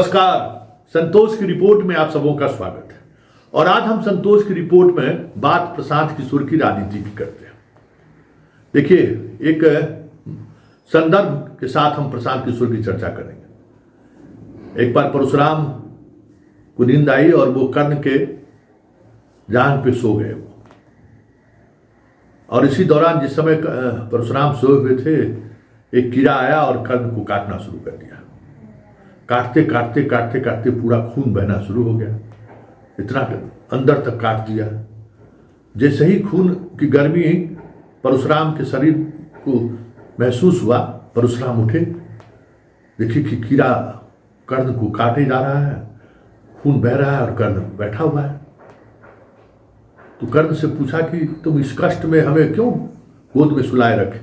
नमस्कार। संतोष की रिपोर्ट में आप सबों का स्वागत है। और आज हम संतोष की रिपोर्ट में बात प्रशांत किशोर की राजनीति की करते हैं। देखिए, एक संदर्भ के साथ हम प्रशांत किशोर की चर्चा करेंगे। एक बार परशुराम को नींद आई और वो कर्ण के जांघ पे सो गए। और इसी दौरान जिस समय परशुराम सोए हुए थे, एक कीड़ा आया और कर्ण को काटना शुरू कर दिया। काटते काटते काटते काटते पूरा खून बहना शुरू हो गया, इतना अंदर तक काट दिया। जैसे ही खून की गर्मी परशुराम के शरीर को महसूस हुआ, परशुराम उठे, देखिए कि कीड़ा कर्ण को काटे जा रहा है, खून बह रहा है और कर्ण बैठा हुआ है। तो कर्ण से पूछा कि तुम इस कष्ट में हमें क्यों गोद में सुलाए रखे,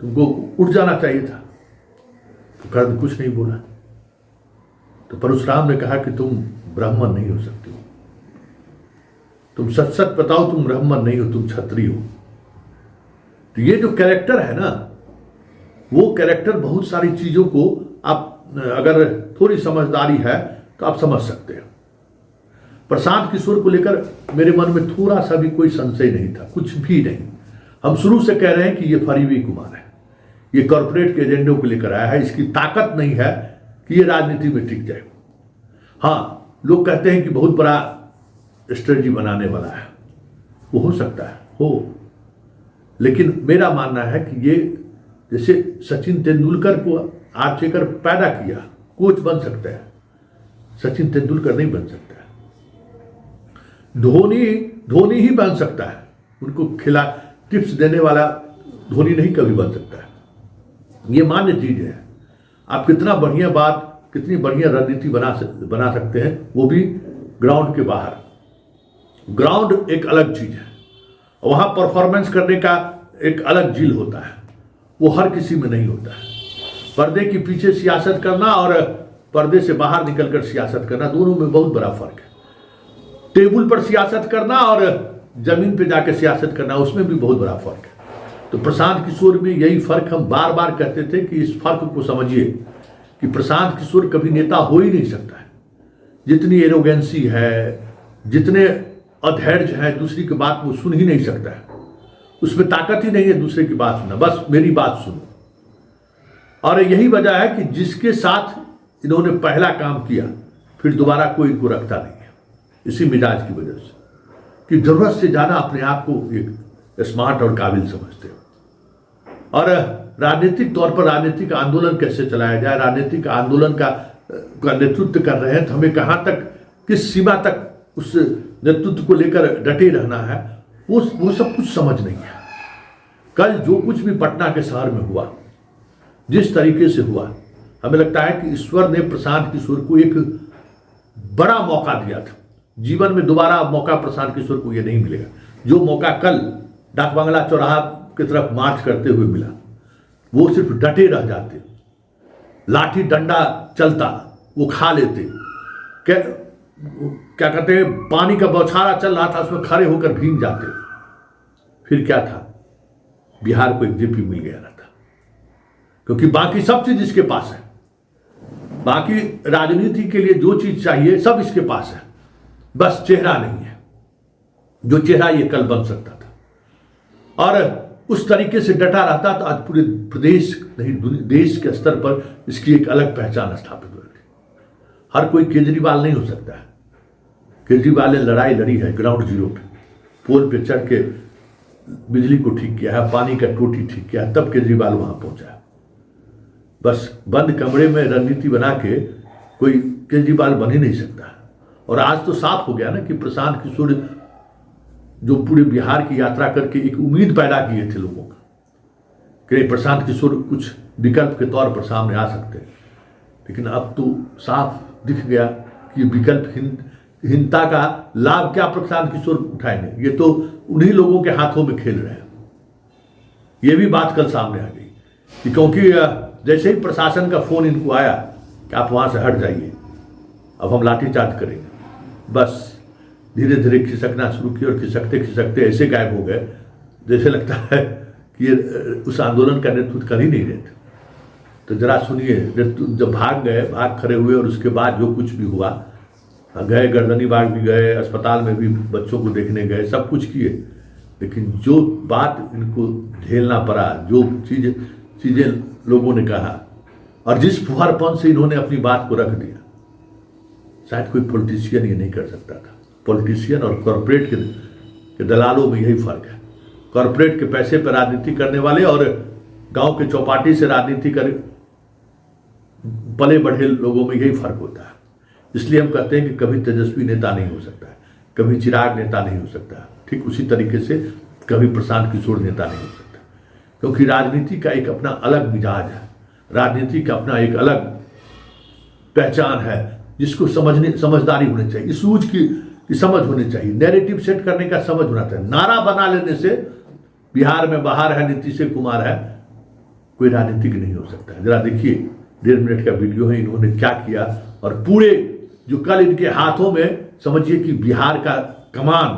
तुमको उठ जाना चाहिए था। तो कर्ण कुछ नहीं बोला। तो परशुराम ने कहा कि तुम ब्राह्मण नहीं हो सकते हो, तुम सच सच बताओ, तुम ब्राह्मण नहीं हो, तुम क्षत्रिय हो। तो ये जो कैरेक्टर है ना, वो कैरेक्टर बहुत सारी चीजों को आप अगर थोड़ी समझदारी है तो आप समझ सकते हैं। प्रशांत किशोर को लेकर मेरे मन में थोड़ा सा भी कोई संशय नहीं था, कुछ भी नहीं। हम शुरू से कह रहे हैं कि ये फरीवी कुमार है, ये कॉर्पोरेट के एजेंडों को लेकर आया है, इसकी ताकत नहीं है कि ये राजनीति में टिक जाए। हाँ, लोग कहते हैं कि बहुत बड़ा स्ट्रेटजी बनाने वाला है, वो हो सकता है हो, लेकिन मेरा मानना है कि ये जैसे सचिन तेंदुलकर को आर्चेकर पैदा किया, कोच बन सकता है, सचिन तेंदुलकर नहीं बन सकता है। धोनी ही बन सकता है, उनको खिला टिप्स देने वाला धोनी नहीं कभी बन सकता है। ये मान्य चीज है। आप कितना बढ़िया बात, कितनी बढ़िया रणनीति बना सकते हैं, वो भी ग्राउंड के बाहर। ग्राउंड एक अलग चीज है, वहां परफॉर्मेंस करने का एक अलग जील होता है, वो हर किसी में नहीं होता है। पर्दे के पीछे सियासत करना और पर्दे से बाहर निकलकर सियासत करना, दोनों में बहुत बड़ा फर्क है। टेबल पर सियासत करना और जमीन पे जाकर सियासत करना, उसमें भी बहुत बड़ा फर्क है। तो प्रशांत किशोर में यही फर्क हम बार बार कहते थे कि इस फर्क को समझिए कि प्रशांत किशोर कभी नेता हो ही नहीं सकता है। जितनी एरोगेंसी है, जितने अधैर्य है, दूसरी की बात वो सुन ही नहीं सकता है, उसमें ताकत ही नहीं है दूसरे की बात सुनना, बस मेरी बात सुनो। और यही वजह है कि जिसके साथ इन्होंने पहला काम किया, फिर दोबारा कोई इनको रखता नहीं है, इसी मिजाज की वजह से कि जरूरत से ज्यादा अपने आप को एक स्मार्ट और काबिल समझते हो। और राजनीतिक तौर पर राजनीतिक आंदोलन कैसे चलाया जाए, राजनीतिक आंदोलन का नेतृत्व कर रहे हैं, तो हमें कहां तक, किस सीमा तक उस नेतृत्व को लेकर डटे रहना है, वो सब कुछ समझ नहीं है। कल जो कुछ भी पटना के शहर में हुआ, जिस तरीके से हुआ, हमें लगता है कि ईश्वर ने प्रशांत किशोर को एक बड़ा मौका दिया था। जीवन में दोबारा मौका प्रशांत किशोर को ये नहीं मिलेगा, जो मौका कल डाक बंगला चौराहा की तरफ मार्च करते हुए मिला। वो सिर्फ डटे रह जाते, लाठी डंडा चलता, वो खा लेते, क्या कहते हैं, पानी का बौछारा चल रहा था, उसमें खड़े होकर भीग जाते। फिर क्या था, बिहार को एक जेपी मिल गया था, क्योंकि बाकी सब चीज इसके पास है। बाकी राजनीति के लिए जो चीज चाहिए सब इसके पास है, बस चेहरा नहीं है, जो चेहरा ये कल बन सकता था। और उस तरीके से डटा रहता तो आज पूरे प्रदेश नहीं, देश के स्तर पर इसकी एक अलग पहचान स्थापित हो रही। हर कोई केजरीवाल नहीं हो सकता है। केजरीवाल ने लड़ाई लड़ी है ग्राउंड जीरो पे, पोल पे चढ़ के बिजली को ठीक किया है, पानी का टोटी ठीक किया है, तब केजरीवाल वहां पहुंचा है। बस बंद कमरे में रणनीति बना के कोई केजरीवाल बन ही नहीं सकता। और आज तो साफ हो गया ना कि प्रशांत किशोर जो पूरे बिहार की यात्रा करके एक उम्मीद पैदा किए थे लोगों का कि प्रशांत किशोर कुछ विकल्प के तौर पर सामने आ सकते हैं, लेकिन अब तो साफ दिख गया कि विकल्पहीनता का लाभ क्या प्रशांत किशोर उठाएंगे। ये तो उन्हीं लोगों के हाथों में खेल रहे हैं। ये भी बात कल सामने आ गई कि क्योंकि जैसे ही प्रशासन का फोन इनको आया कि आप वहां से हट जाइए, अब हम लाठीचार्ज करेंगे, बस धीरे धीरे खिसकना शुरू किया और खिसकते खिसकते ऐसे गायब हो गए जैसे लगता है कि ये उस आंदोलन का नेतृत्व कर ही नहीं रहे थे। तो जरा सुनिए, जब भाग खड़े हुए और उसके बाद जो कुछ भी हुआ, गए गर्दनी बाग भी गए, अस्पताल में भी बच्चों को देखने गए, सब कुछ किए, लेकिन जो बात इनको झेलना पड़ा, जो चीज़ें लोगों ने कहा और जिस फुहरपन से इन्होंने अपनी बात को रख दिया, शायद कोई पॉलिटिशियन ये नहीं कर सकता था। पॉलिटिशियन और कॉरपोरेट के दलालों में यही फर्क है। कॉरपोरेट के पैसे पर राजनीति करने वाले और गांव के चौपाटी से राजनीति कर पले बढ़े लोगों में यही फर्क होता है। इसलिए हम कहते हैं कि कभी तेजस्वी नेता नहीं हो सकता है, कभी चिराग नेता नहीं हो सकता, ठीक उसी तरीके से कभी प्रशांत किशोर नेता नहीं हो सकता, क्योंकि राजनीति का एक अपना अलग मिजाज है, राजनीति का अपना एक अलग पहचान है, जिसको समझदारी होनी चाहिए, इस सूझ की समझ होनी चाहिए, नैरेटिव सेट करने का समझ होना चाहिए। नारा बना लेने से बिहार में बाहर है नीतीश कुमार है, कोई राजनीतिक नहीं हो सकता। जरा देखिए 1.5 मिनट का वीडियो है, इन्होंने क्या किया और पूरे जो कल इनके हाथों में समझिए कि बिहार का कमान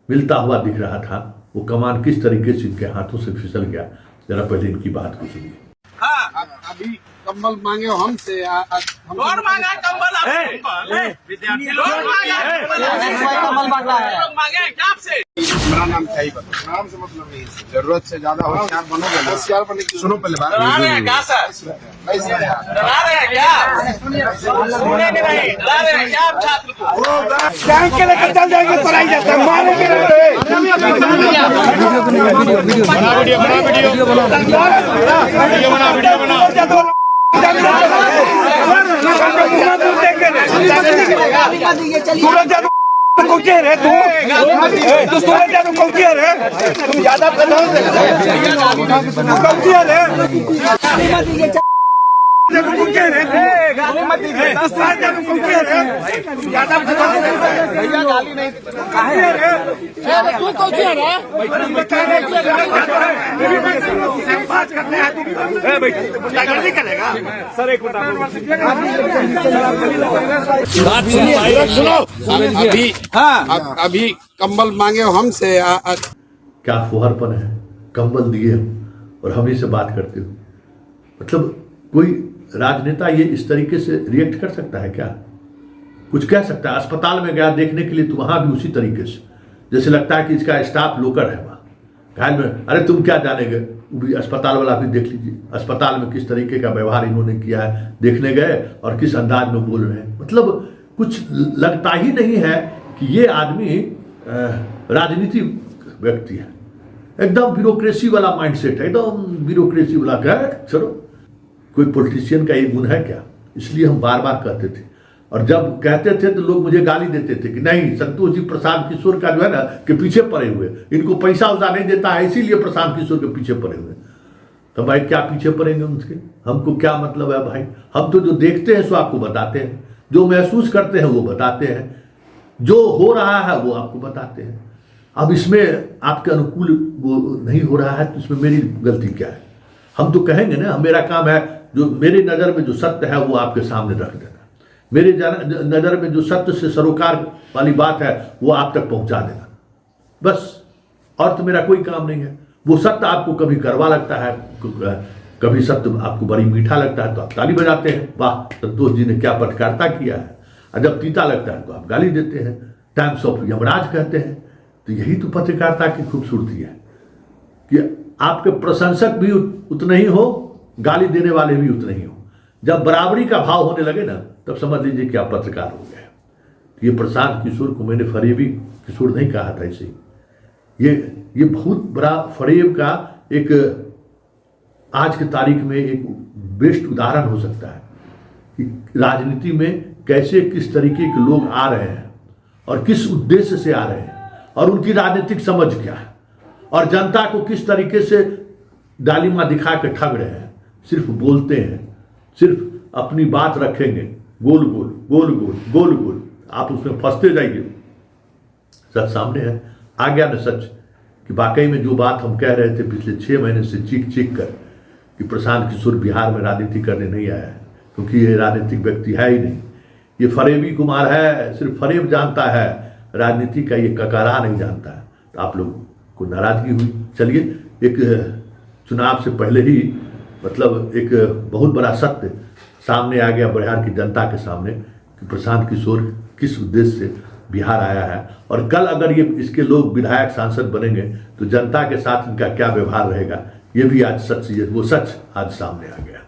मिलता हुआ दिख रहा था, वो कमान किस तरीके से इनके हाथों से फिसल गया। जरा पहले इनकी बात को सुनिए। अभी कंबल मांगे हो हमसे, कौन मांगा कंबल? विद्यार्थी लोग कंबल मांगा है, मांगे क्या आपसे? मेरा नाम क्या ही बता, नाम से मतलब नहीं, जरूरत से ज्यादा होशियार बनोगे ना, होशियार बने की सुनो पहले बात। डरा रहे हैं क्या सर? डरा रहे हैं क्या? सुनेंगे नहीं, डरा रहे हैं क्या आप छात्र को? बैंक के लेकर चल जाएंगे, पढ़ाई जाता है, मारेंगे सूरज यादव को कह रहे तू सूरज यादव को कह रहे तुम ज्यादा प्रधान से सर एक अभी कंबल मांगे हो हमसे। क्या फुहरपन है, कंबल दिए हम और हम ही से बात करते हो। मतलब कोई राजनेता ये इस तरीके से रिएक्ट कर सकता है क्या? कुछ कह सकता है? अस्पताल में गया देखने के लिए तो वहां भी उसी तरीके से, जैसे लगता है कि इसका स्टाफ लोकर है वहां घायल में। अरे तुम क्या जानेगे, वो भी अस्पताल वाला भी देख लीजिए, अस्पताल में किस तरीके का व्यवहार इन्होंने किया है, देखने गए और किस अंदाज में बोल रहे हैं। मतलब कुछ लगता ही नहीं है कि ये आदमी राजनीति व्यक्ति है। एकदम ब्यूरोक्रेसी वाला माइंडसेट है, एकदम ब्यूरोक्रेसी वाला। क्या चलो, कोई पॉलिटिशियन का ये गुण है क्या? इसलिए हम बार बार कहते थे, और जब कहते थे तो लोग मुझे गाली देते थे कि नहीं, संतोष जी प्रशांत किशोर का जो है ना कि पीछे पड़े हुए, इनको पैसा उसा नहीं देता है इसीलिए प्रशांत किशोर के पीछे पड़े हुए। तो भाई क्या पीछे पड़ेंगे उनके? हमको क्या मतलब है भाई? हम तो जो देखते हैं सो आपको बताते हैं, जो महसूस करते हैं वो बताते हैं, जो हो रहा है वो आपको बताते हैं। अब इसमें आपके अनुकूल वो नहीं हो रहा है तो इसमें मेरी गलती क्या है? हम तो कहेंगे ना, मेरा काम है जो मेरे नज़र में जो सत्य है वो आपके सामने रख देना, मेरे नज़र में जो सत्य से सरोकार वाली बात है वो आप तक पहुंचा देना, बस। और तो मेरा कोई काम नहीं है। वो सत्य आपको कभी कड़वा लगता है, कभी सत्य आपको बड़ी मीठा लगता है तो आप ताली बजाते हैं, वाह संतोष जी ने क्या पत्रकारिता किया है। और जब तीता लगता है तो आप गाली देते हैं, टाइम्स ऑफ यमराज कहते हैं। तो यही तो पत्रकारिता की खूबसूरती है कि आपके प्रशंसक भी उतने ही हो, गाली देने वाले भी उतने ही हो। जब बराबरी का भाव होने लगे ना, तब समझ लीजिए कि आप पत्रकार हो गए। ये प्रशांत किशोर को मैंने फरेबी किशोर नहीं कहा था, इसे ये बहुत बड़ा फरेब का एक आज की तारीख में एक बेस्ट उदाहरण हो सकता है कि राजनीति में कैसे किस तरीके के लोग आ रहे हैं और किस उद्देश्य से आ रहे हैं और उनकी राजनीतिक समझ क्या है, और जनता को किस तरीके से डालिमा दिखा के ठग रहे हैं। सिर्फ बोलते हैं, सिर्फ अपनी बात रखेंगे, गोल गोल गोल गोल गोल गोल, आप उसमें फंसते जाइए। सच सामने है, आ गया ना सच कि वाकई में जो बात हम कह रहे थे पिछले 6 महीने से चीख कर कि प्रशांत किशोर बिहार में राजनीति करने नहीं आया है, क्योंकि ये राजनीतिक व्यक्ति है ही नहीं, ये फरेबी कुमार है, सिर्फ फरेब जानता है, राजनीति का ये ककारा नहीं जानता है। तो आप लोग को नाराजगी हुई। चलिए, एक चुनाव से पहले ही मतलब एक बहुत बड़ा सत्य सामने आ गया बिहार की जनता के सामने कि प्रशांत किशोर किस उद्देश्य से बिहार आया है, और कल अगर ये इसके लोग विधायक सांसद बनेंगे तो जनता के साथ इनका क्या व्यवहार रहेगा, ये भी आज सच, वो सच आज सामने आ गया।